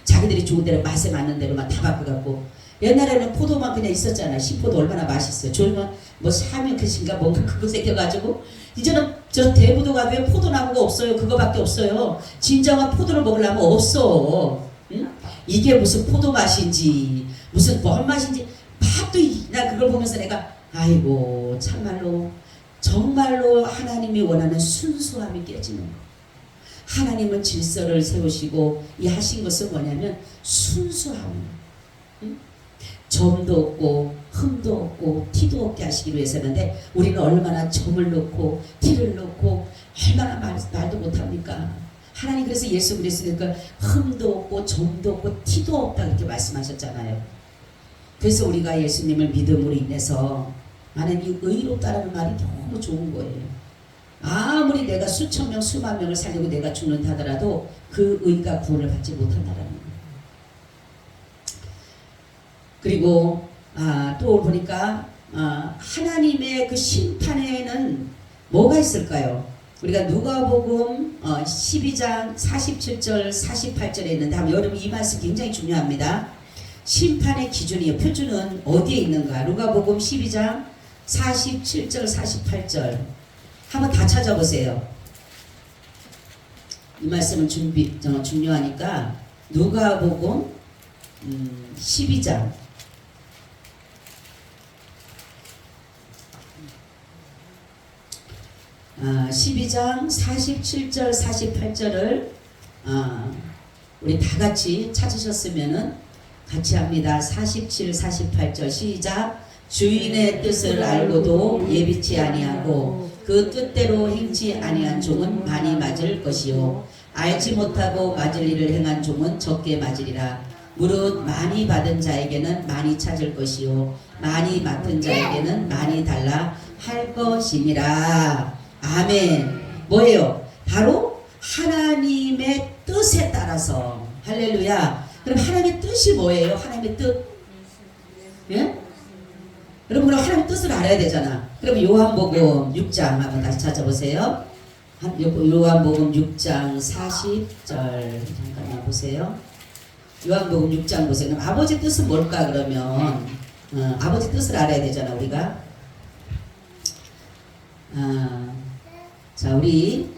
Speaker 1: 자기들이 좋은 대로 맛에 맞는 대로만 다 바꿔갖고 옛날에는 포도만 그냥 있었잖아. 신포도 얼마나 맛있어요. 저희는 뭐 사면캣인가 뭔가 그거 새겨가지고 이제는 저 대부도 가면 포도나무가 없어요. 그거밖에 없어요. 진정한 포도를 먹으려면 없어. 응? 이게 무슨 포도 맛인지 무슨 뭔 맛인지 맛도 나 그걸 보면서 내가 아이고 정말로 하나님이 원하는 순수함이 깨지는 거. 하나님은 질서를 세우시고 이 하신 것은 뭐냐면 순수함. 응? 점도 없고 흠도 없고 티도 없게 하시기 위해서는데 우리는 얼마나 점을 넣고 티를 넣고 얼마나 말도 못합니까? 하나님 그래서 예수 그리스도니까 흠도 없고 점도 없고 티도 없다 이렇게 말씀하셨잖아요. 그래서 우리가 예수님을 믿음으로 인해서 나는 이 의롭다라는 말이 너무 좋은 거예요. 아무리 내가 수천 명 수만 명을 살리고 내가 죽는다 하더라도 그 의가 구원을 받지 못한다라는 거예요. 그리고 또 보니까 하나님의 그 심판에는 뭐가 있을까요? 우리가 누가복음 12장 47절 48절에 있는데 여러분 이 말씀 굉장히 중요합니다. 심판의 기준이에요. 표준은 어디에 있는가? 누가복음 12장 47절 48절 한번 다 찾아보세요. 이 말씀은 중요하니까 누가복음 12장 12장 47절 48절을 우리 다 같이 찾으셨으면은 같이 합니다. 47, 48절 시작. 주인의 뜻을 알고도 예비치 아니하고 그 뜻대로 행치 아니한 종은 많이 맞을 것이요 알지 못하고 맞을 일을 행한 종은 적게 맞으리라. 무릇 많이 받은 자에게는 많이 찾을 것이요 많이 맡은 자에게는 많이 달라 할 것이니라. 아멘. 뭐예요? 바로 하나님의 뜻에 따라서 할렐루야. 그럼 하나님의 뜻이 뭐예요? 하나님의 뜻? 예? 여러분 그럼 하나님의 뜻을 알아야 되잖아. 그럼 요한복음 6장 한번 다시 찾아보세요. 요한복음 6장 40절 잠깐만 보세요. 요한복음 6장 보세요. 그럼 아버지 뜻은 뭘까 그러면 아버지 뜻을 알아야 되잖아 우리가. 자 우리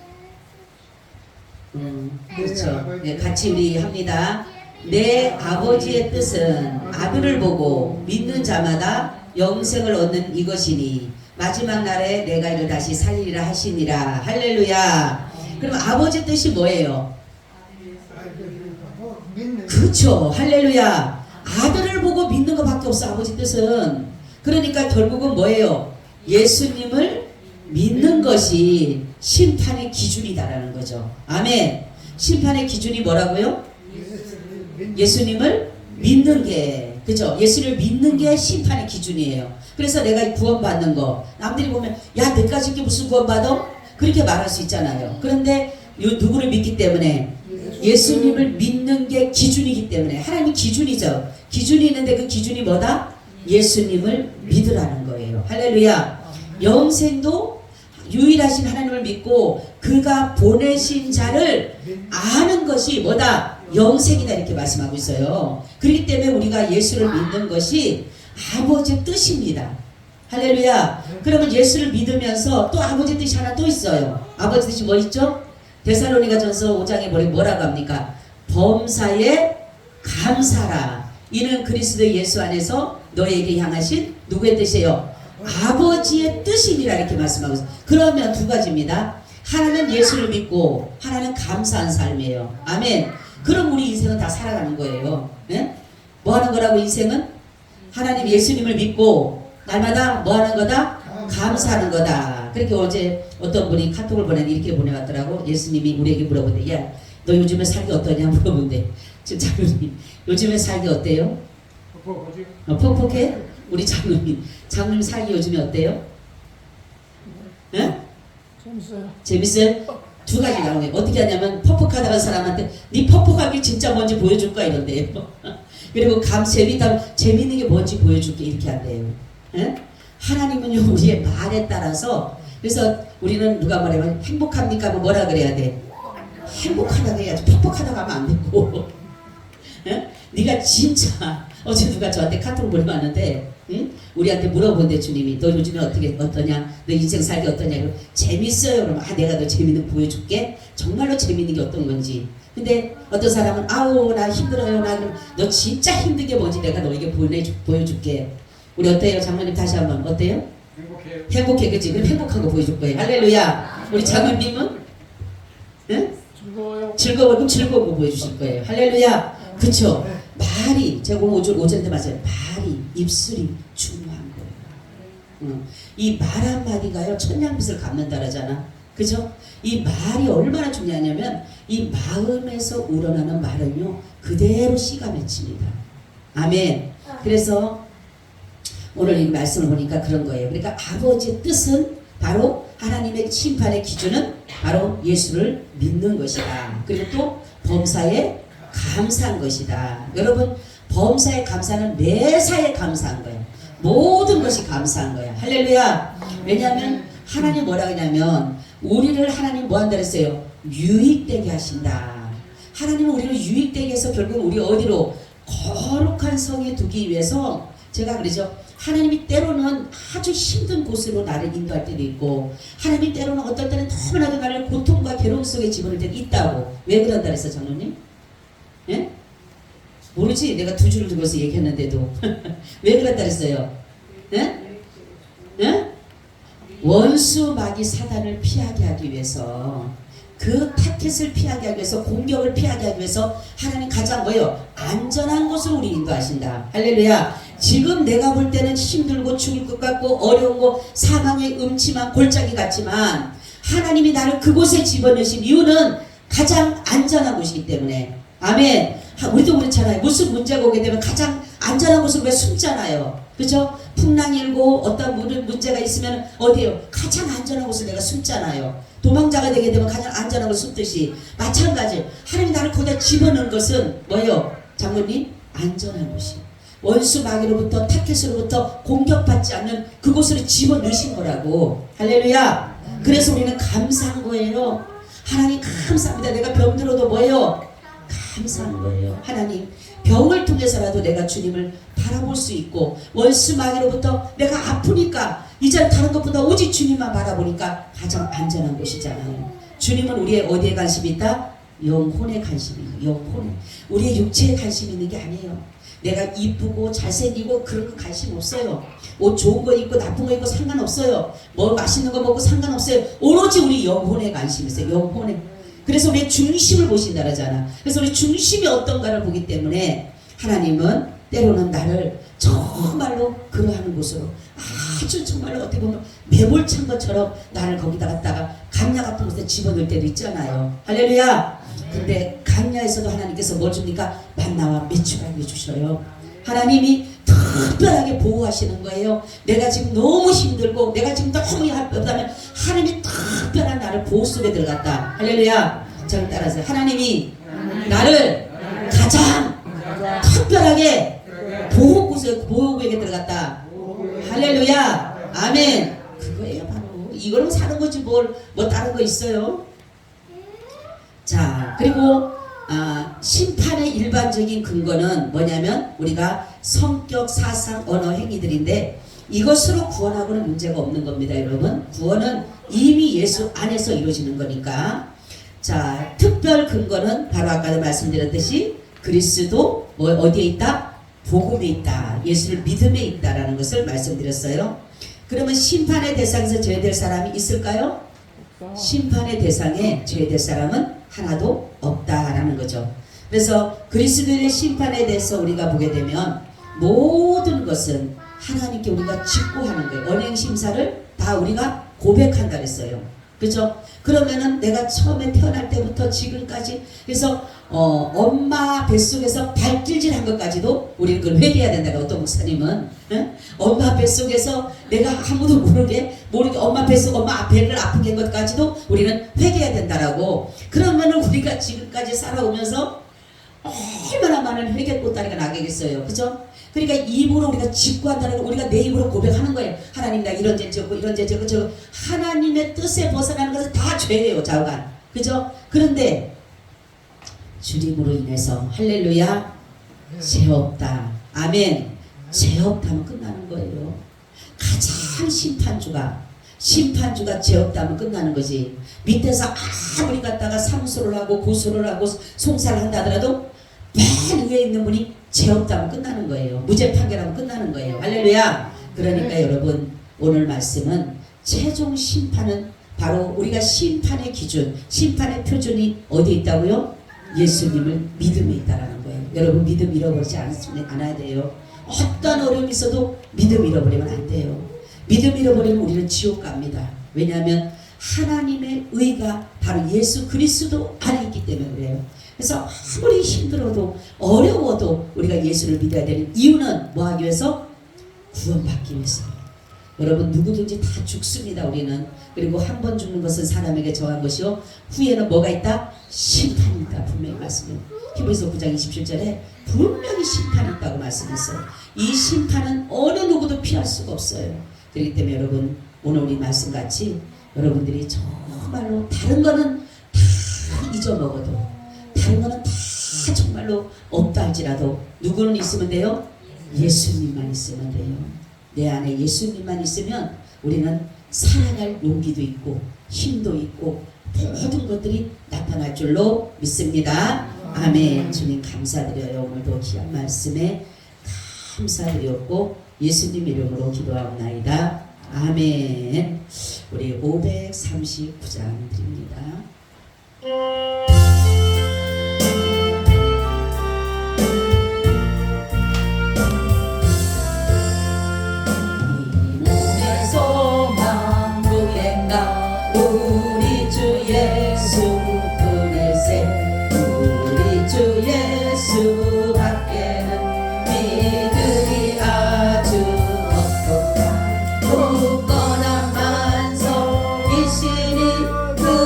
Speaker 1: 그렇죠. 네, 같이 우리 합니다. 내 아버지의 뜻은 아들을 보고 믿는 자마다 영생을 얻는 이것이니 마지막 날에 내가 이를 다시 살리리라 하시니라. 할렐루야. 그럼 아버지 뜻이 뭐예요? 그렇죠. 할렐루야. 아들을 보고 믿는 것밖에 없어 아버지 뜻은. 그러니까 결국은 뭐예요? 예수님을 믿는 것이 심판의 기준이다라는 거죠. 아멘. 심판의 기준이 뭐라고요? 예수님을 믿는 게, 그죠? 예수를 믿는 게 심판의 기준이에요. 그래서 내가 구원받는 거, 남들이 보면 야 내까지 이게 무슨 구원받아? 그렇게 말할 수 있잖아요. 그런데 누구를 믿기 때문에? 예수님을 믿는 게 기준이기 때문에. 하나님이 기준이죠. 기준이 있는데 그 기준이 뭐다? 예수님을 믿으라는 거예요. 할렐루야. 영생도 유일하신 하나님을 믿고 그가 보내신 자를 아는 것이 뭐다? 영생이다 이렇게 말씀하고 있어요. 그렇기 때문에 우리가 예수를 믿는 것이 아버지의 뜻입니다. 할렐루야. 그러면 예수를 믿으면서 또 아버지 뜻이 하나 또 있어요. 아버지 뜻이 뭐 있죠? 데살로니가전서 5장에 뭐라고 합니까? 범사에 감사라. 이는 그리스도 예수 안에서 너에게 향하신 누구의 뜻이에요? 아버지의 뜻이니라 이렇게 말씀하고 있어요. 그러면 두 가지입니다. 하나는 예수를 믿고 하나는 감사한 삶이에요. 아멘. 그럼 우리 인생은 다 살아가는 거예요. 네? 뭐 하는 거라고 인생은? 하나님 예수님을 믿고 날마다 뭐 하는 거다? 감사하는 거다. 그렇게 어제 어떤 분이 카톡을 이렇게 보내왔더라고. 예수님이 우리에게 물어본대. 야, 너 요즘에 살기 어떠냐 물어본대. 지금 장로님 요즘에 살기 어때요? 퍽퍽해? 우리 장로님 살기 요즘에 어때요? 네?
Speaker 5: 재밌어요.
Speaker 1: 재밌어요? 두 가지 나오네. 어떻게 하냐면 퍽퍽하다는 사람한테 네 퍽퍽하기 진짜 뭔지 보여줄까 이런데요. 그리고 재밌는 게 뭔지 보여줄게 이렇게 한대요. 예? 하나님은요 우리의 말에 따라서. 그래서 우리는 누가 말하면 행복합니까? 뭐라 그래야 돼? 행복하다고 해야지. 퍽퍽하다고 하면 안 되고. 예? 네가 진짜 어제 누가 저한테 카톡 보내왔는데 응? 우리한테 물어본대. 주님이 너 요즘에 어떠냐? 너 인생 살기 어떠냐? 그럼 재밌어요. 그럼 내가 너 재밌는 거 보여줄게. 정말로 재밌는 게 어떤 건지. 근데 어떤 사람은 아우 나 힘들어요. 나 그럼 너 진짜 힘든 게 뭔지 내가 너에게 보여줄게. 우리 어때요? 장모님 다시 한번 어때요?
Speaker 4: 행복해요.
Speaker 1: 행복해. 그치? 그럼 행복한 거 보여줄 거예요. 할렐루야. 우리 장모님은? 응? 즐거워. 그럼 즐거운 거 보여주실 거예요. 할렐루야. 그쵸? 말이, 제가 오늘 오전에 맞아요. 말이, 입술이 중요한 거예요. 이 말 한마디가요, 천냥빚을 갚는다 그러잖아. 그죠? 이 말이 얼마나 중요하냐면, 이 마음에서 우러나는 말은요, 그대로 씨가 맺힙니다. 아멘. 그래서 오늘 이 말씀을 보니까 그런 거예요. 그러니까 아버지의 뜻은 바로 하나님의 심판의 기준은 바로 예수를 믿는 것이다. 그리고 또 범사에 감사한 것이다. 여러분 범사에 감사는 매사에 감사한 거예요. 모든 것이 감사한 거예요. 할렐루야. 왜냐하면 하나님 뭐라고 하냐면 우리를 하나님 뭐 한다 그랬어요? 유익되게 하신다. 하나님은 우리를 유익되게 해서 결국 우리 어디로? 거룩한 성에 두기 위해서. 제가 그러죠. 하나님이 때로는 아주 힘든 곳으로 나를 인도할 때도 있고 하나님이 때로는 어떨 때는 너무나도 나를 고통과 괴로움 속에 집어넣을 때도 있다고. 왜 그런다 그랬어 장로님? 예? 모르지? 내가 두 줄을 들고서 얘기했는데도 왜 그랬다 그랬어요? 예? 예? 원수 마귀 사단을 피하게 하기 위해서 그 타켓을 피하게 하기 위해서 공격을 피하게 하기 위해서 하나님 가장 뭐예요? 안전한 곳으로 우리 인도하신다. 할렐루야. 지금 내가 볼 때는 힘들고 죽을 것 같고 어려운 거 사망의 음침한 골짜기 같지만 하나님이 나를 그곳에 집어넣으신 이유는 가장 안전한 곳이기 때문에. 아멘. 우리도 그렇잖아요. 무슨 문제가 오게 되면 가장 안전한 곳으로 왜 숨잖아요. 그렇죠? 풍랑이 일고 어떤 문제가 있으면 어디에요? 가장 안전한 곳을 내가 숨잖아요. 도망자가 되게 되면 가장 안전한 걸 숨듯이 마찬가지 하나님이 나를 거기다 집어넣은 것은 뭐예요? 장모님 안전한 곳이 원수 마귀로부터 타켓으로부터 공격받지 않는 그곳으로 집어넣으신 거라고. 할렐루야. 그래서 우리는 감사한 거예요. 하나님 감사합니다. 내가 병들어도 뭐예요? 감사한 거예요. 하나님 병을 통해서라도 내가 주님을 바라볼 수 있고 원수 마귀로부터 내가 아프니까 이제 다른 것보다 오직 주님만 바라보니까 가장 안전한 곳이잖아요. 주님은 우리의 어디에 관심이 있다? 영혼에 관심이 있는 영혼에. 우리의 육체에 관심이 있는 게 아니에요. 내가 이쁘고 잘생기고 그런 거 관심 없어요. 옷 좋은 거 입고 나쁜 거 입고 상관없어요. 뭐 맛있는 거 먹고 상관없어요. 오로지 우리 영혼에 관심이 있어요. 영혼에. 그래서 우리의 중심을 보신다 그러잖아. 그래서 우리 중심이 어떤가를 보기 때문에 하나님은 때로는 나를 정말로 그러하는 곳으로 아주 정말로 어떻게 보면 매몰찬 것처럼 나를 거기다 갖다가 강야 같은 곳에 집어넣을 때도 있잖아요. 할렐루야. 근데 강야에서도 하나님께서 뭘 줍니까? 만나와 메추라기 주셔요. 하나님이 특별하게 보호하시는 거예요. 내가 지금 너무 힘들고 내가 지금 너무 yap다면 하나님이 특별한 나를 보호 속에 들어갔다. 할렐루야. 저를 따라서 하나님이 나를 가장 특별하게 보호구역에 들어갔다. 할렐루야. 아멘. 그거예요 바로. 이걸로 사는 거지 뭐 다른 거 있어요. 자, 그리고 심판의 일반적인 근거는 뭐냐면 우리가 성격, 사상, 언어, 행위들인데 이것으로 구원하고는 문제가 없는 겁니다. 여러분 구원은 이미 예수 안에서 이루어지는 거니까. 자, 특별 근거는 바로 아까도 말씀드렸듯이 그리스도 어디에 있다? 복음에 있다. 예수를 믿음에 있다라는 것을 말씀드렸어요. 그러면 심판의 대상에서 제외될 사람이 있을까요? 심판의 대상에 제외될 사람은 하나도 없다라는 거죠. 그래서 그리스도의 심판에 대해서 우리가 보게 되면 모든 것은 하나님께 우리가 직고하는 거예요. 언행심사를 다 우리가 고백한다 그랬어요. 그죠? 그러면은 내가 처음에 태어날 때부터 지금까지 그래서 엄마 뱃속에서 발길질한 것까지도 우리는 그걸 회개해야 된다고. 어떤 목사님은 엄마 뱃속에서 내가 아무도 모르게 엄마 뱃속 엄마 배를 아프게 한 것까지도 우리는 회개해야 된다라고. 그러면은 우리가 지금까지 살아오면서 얼마나 많은 회개 꽃다리가 나겠어요. 그죠? 그러니까 입으로 우리가 직구한다는 거 우리가 내 입으로 고백하는 거예요. 하나님 나 이런 죄 지었고 이런 죄 지었고 저 하나님의 뜻에 벗어나는 것은 다 죄예요. 좌우간. 그죠? 그런데 주님으로 인해서 할렐루야 죄 없다. 아멘. 죄 없다면 끝나는 거예요. 가장 심판주가 죄 없다면 끝나는 거지. 밑에서 아무리 갖다가 상소를 하고 고소를 하고 송사를 한다 하더라도 맨 위에 있는 분이 죄 없다면 끝나는 거예요. 무죄 판결하면 끝나는 거예요. 할렐루야. 그러니까 여러분 오늘 말씀은 최종 심판은 바로 우리가 심판의 기준, 심판의 표준이 어디에 있다고요? 예수님을 믿음에 있다라는 거예요. 여러분 믿음 잃어버리지 않아야 돼요. 어떤 어려움이 있어도 믿음 잃어버리면 안 돼요. 믿음 잃어버리면 우리는 지옥 갑니다. 왜냐하면 하나님의 의가 바로 예수 그리스도 안에 있기 때문에 그래요. 그래서 아무리 힘들어도 어려워도 우리가 예수를 믿어야 되는 이유는 뭐 하기 위해서? 구원받기 위해서. 여러분 누구든지 다 죽습니다. 우리는. 그리고 한 번 죽는 것은 사람에게 정한 것이요 후에는 뭐가 있다? 심판이 있다. 분명히 말씀해요. 히브리서 9장 27절에 분명히 심판이 있다고 말씀했어요. 이 심판은 어느 누구도 피할 수가 없어요. 그렇기 때문에 여러분 오늘 우리 말씀같이 여러분들이 정말로 다른 거는 다 잊어먹어도 다른 거는 다 정말로 없다 할지라도 누구는 있으면 돼요? 예수님만 있으면 돼요. 내 안에 예수님만 있으면 우리는 살아갈 용기도 있고 힘도 있고 모든 것들이 나타날 줄로 믿습니다. 아멘. 주님 감사드려요. 오늘도 귀한 말씀에 감사드렸고 예수님 이름으로 기도하옵나이다. 아멘. 우리 539장 드립니다. 우리 주 예수 그리세 우리 주 예수 밖에는 믿음이 아주 없도다 굳건한 반석이시니 그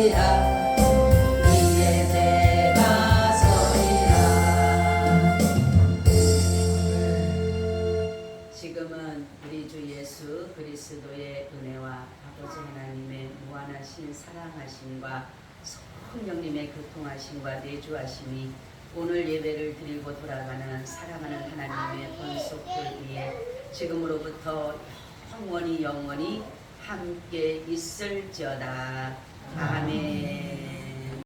Speaker 1: 서리라 이 예배가 서리라. 지금은 우리 주 예수 그리스도의 은혜와 아버지 하나님의 무한하신 사랑하심과 성령님의 교통하심과 내주하심이 오늘 예배를 드리고 돌아가는 사랑하는 하나님의 권속들 위에 지금으로부터 영원히 함께 있을지어다. 아멘.